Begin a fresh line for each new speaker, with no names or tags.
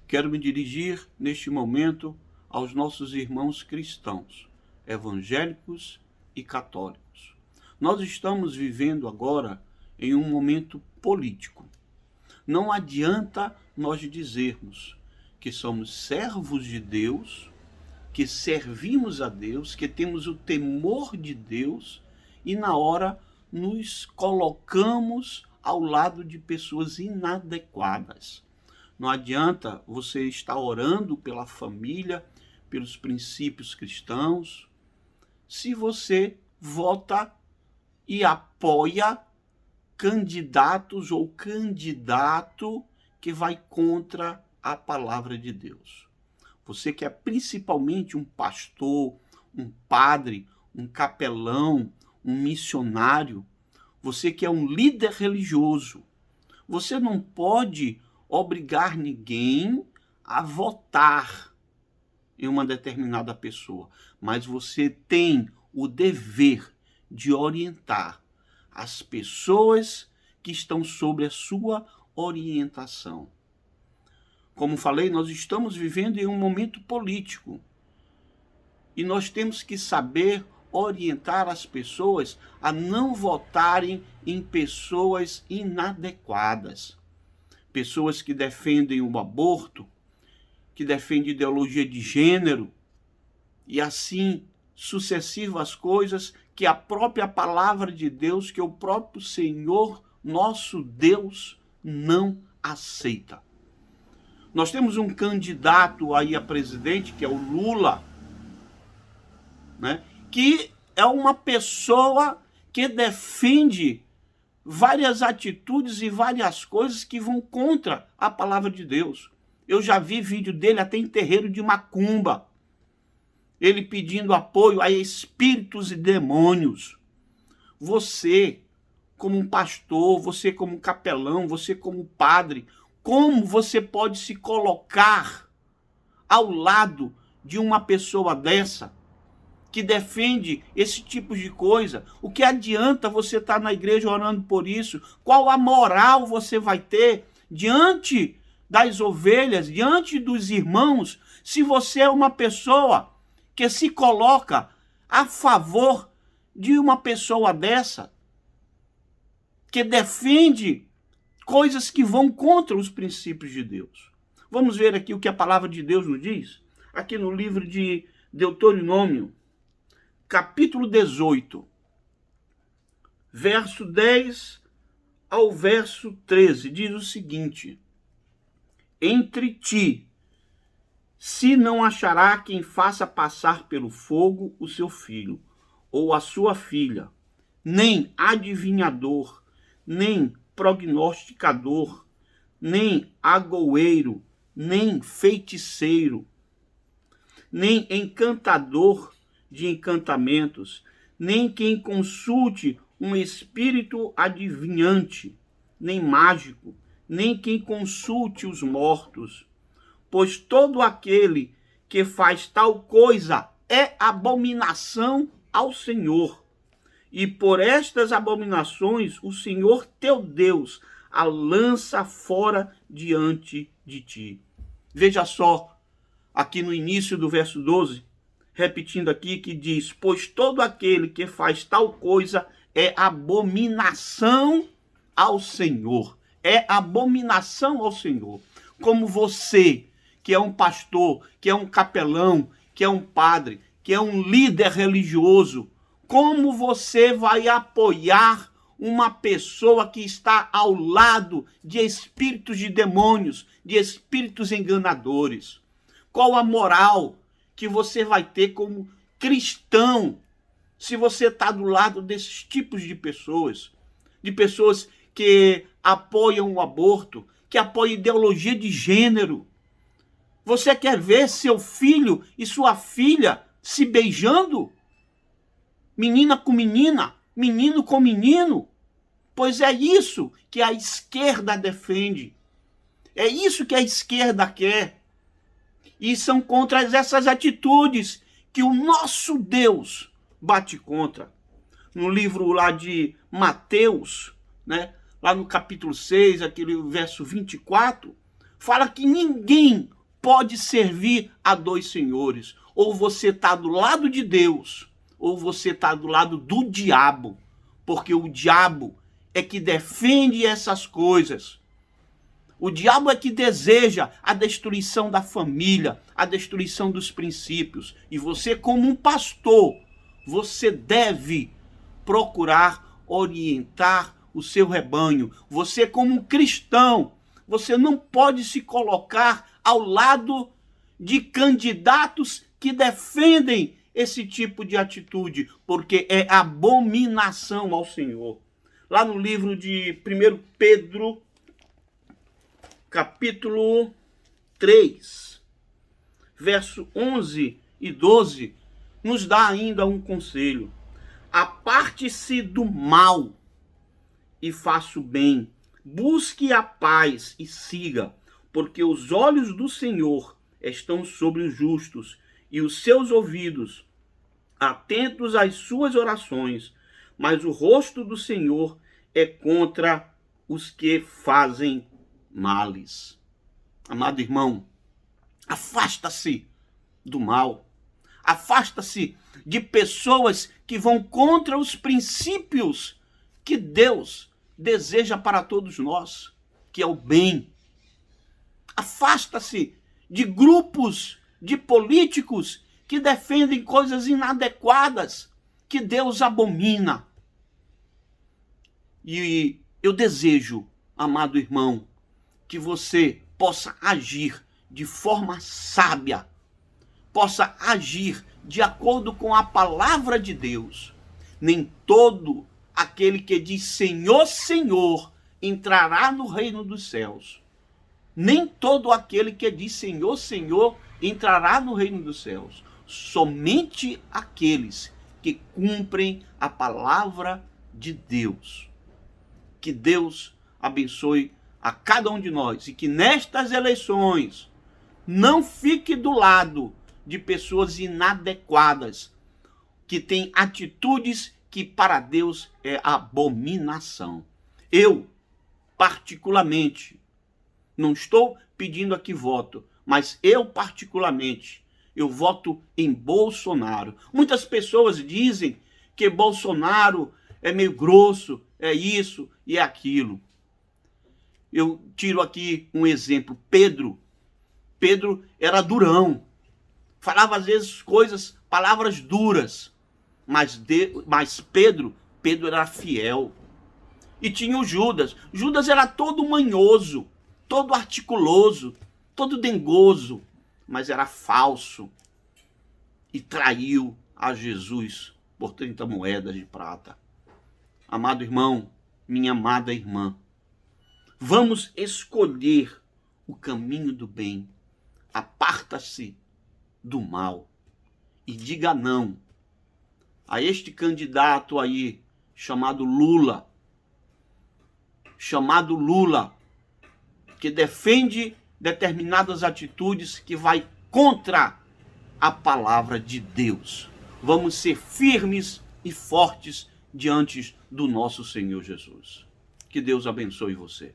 Quero me dirigir neste momento aos nossos irmãos cristãos, evangélicos e católicos. Nós estamos vivendo agora em um momento político. Não adianta nós dizermos que somos servos de Deus, que servimos a Deus, que temos o temor de Deus e na hora nos colocamos ao lado de pessoas inadequadas. Não adianta você estar orando pela família, pelos princípios cristãos, se você vota e apoia candidatos ou candidato que vai contra a palavra de Deus. Você que é principalmente um pastor, um padre, um capelão, um missionário, você que é um líder religioso, você não pode obrigar ninguém a votar em uma determinada pessoa, mas você tem o dever de orientar as pessoas que estão sob a sua orientação. Como falei, nós estamos vivendo em um momento político e nós temos que saber orientar as pessoas a não votarem em pessoas inadequadas. Pessoas que defendem o aborto, que defendem ideologia de gênero e assim sucessivas coisas que a própria palavra de Deus, que o próprio Senhor, nosso Deus, não aceita. Nós temos um candidato aí a presidente, que é o Lula, né? Que é uma pessoa que defende várias atitudes e várias coisas que vão contra a palavra de Deus. Eu já vi vídeo dele até em terreiro de macumba, ele pedindo apoio a espíritos e demônios. Você, como um pastor, você como um capelão, você como padre, como você pode se colocar ao lado de uma pessoa dessa, que defende esse tipo de coisa? O que adianta você estar na igreja orando por isso? Qual a moral você vai ter diante das ovelhas, diante dos irmãos, se você é uma pessoa que se coloca a favor de uma pessoa dessa, que defende coisas que vão contra os princípios de Deus? Vamos ver aqui o que a palavra de Deus nos diz, aqui no livro de Deuteronômio, capítulo 18, verso 10 ao verso 13, diz o seguinte: entre ti, se não achará quem faça passar pelo fogo o seu filho, ou a sua filha, nem adivinhador, nem prognosticador, nem agoeiro, nem feiticeiro, nem encantador de encantamentos, nem quem consulte um espírito adivinhante, nem mágico, nem quem consulte os mortos, pois todo aquele que faz tal coisa é abominação ao Senhor. E por estas abominações o Senhor teu Deus a lança fora diante de ti. Veja só, aqui no início do verso 12, repetindo aqui, que diz: pois todo aquele que faz tal coisa é abominação ao Senhor. É abominação ao Senhor. Como você, que é um pastor, que é um capelão, que é um padre, que é um líder religioso, como você vai apoiar uma pessoa que está ao lado de espíritos de demônios, de espíritos enganadores? Qual a moral que você vai ter como cristão se você está do lado desses tipos de pessoas que apoiam o aborto, que apoiam ideologia de gênero? Você quer ver seu filho e sua filha se beijando? Menina com menina, menino com menino? Pois é isso que a esquerda defende. É isso que a esquerda quer. E são contra essas atitudes que o nosso Deus bate contra. No livro lá de Mateus, né, lá no capítulo 6, aquele verso 24, fala que ninguém pode servir a dois senhores. Ou você está do lado de Deus, ou você está do lado do diabo. Porque o diabo é que defende essas coisas. O diabo é que deseja a destruição da família, a destruição dos princípios. E você, como um pastor, você deve procurar orientar o seu rebanho. Você, como um cristão, você não pode se colocar ao lado de candidatos que defendem esse tipo de atitude, porque é abominação ao Senhor. Lá no livro de 1 Pedro, capítulo 3, verso 11 e 12, nos dá ainda um conselho. Aparte-se do mal e faça o bem. Busque a paz e siga, porque os olhos do Senhor estão sobre os justos e os seus ouvidos atentos às suas orações, mas o rosto do Senhor é contra os que fazem males. Amado irmão, afasta-se do mal. Afasta-se de pessoas que vão contra os princípios que Deus deseja para todos nós, que é o bem. Afasta-se de grupos de políticos que defendem coisas inadequadas, que Deus abomina. E eu desejo, amado irmão, que você possa agir de forma sábia, possa agir de acordo com a palavra de Deus. Nem todo aquele que diz Senhor, Senhor, entrará no reino dos céus. Nem todo aquele que diz Senhor, Senhor, entrará no reino dos céus. Somente aqueles que cumprem a palavra de Deus. Que Deus abençoe a cada um de nós e que nestas eleições não fique do lado de pessoas inadequadas, que têm atitudes que para Deus é abominação. Eu, particularmente, não estou pedindo aqui voto, mas eu, particularmente, eu voto em Bolsonaro. Muitas pessoas dizem que Bolsonaro é meio grosso, é isso e é aquilo. Eu tiro aqui um exemplo. Pedro era durão. Falava às vezes palavras duras. Mas Pedro era fiel. E tinha o Judas. Judas era todo manhoso, todo articuloso, todo dengoso, mas era falso. E traiu a Jesus por 30 moedas de prata. Amado irmão, minha amada irmã, vamos escolher o caminho do bem. Aparta-se do mal e diga não a este candidato aí chamado Lula, que defende determinadas atitudes que vai contra a palavra de Deus. Vamos ser firmes e fortes diante do nosso Senhor Jesus. Que Deus abençoe você.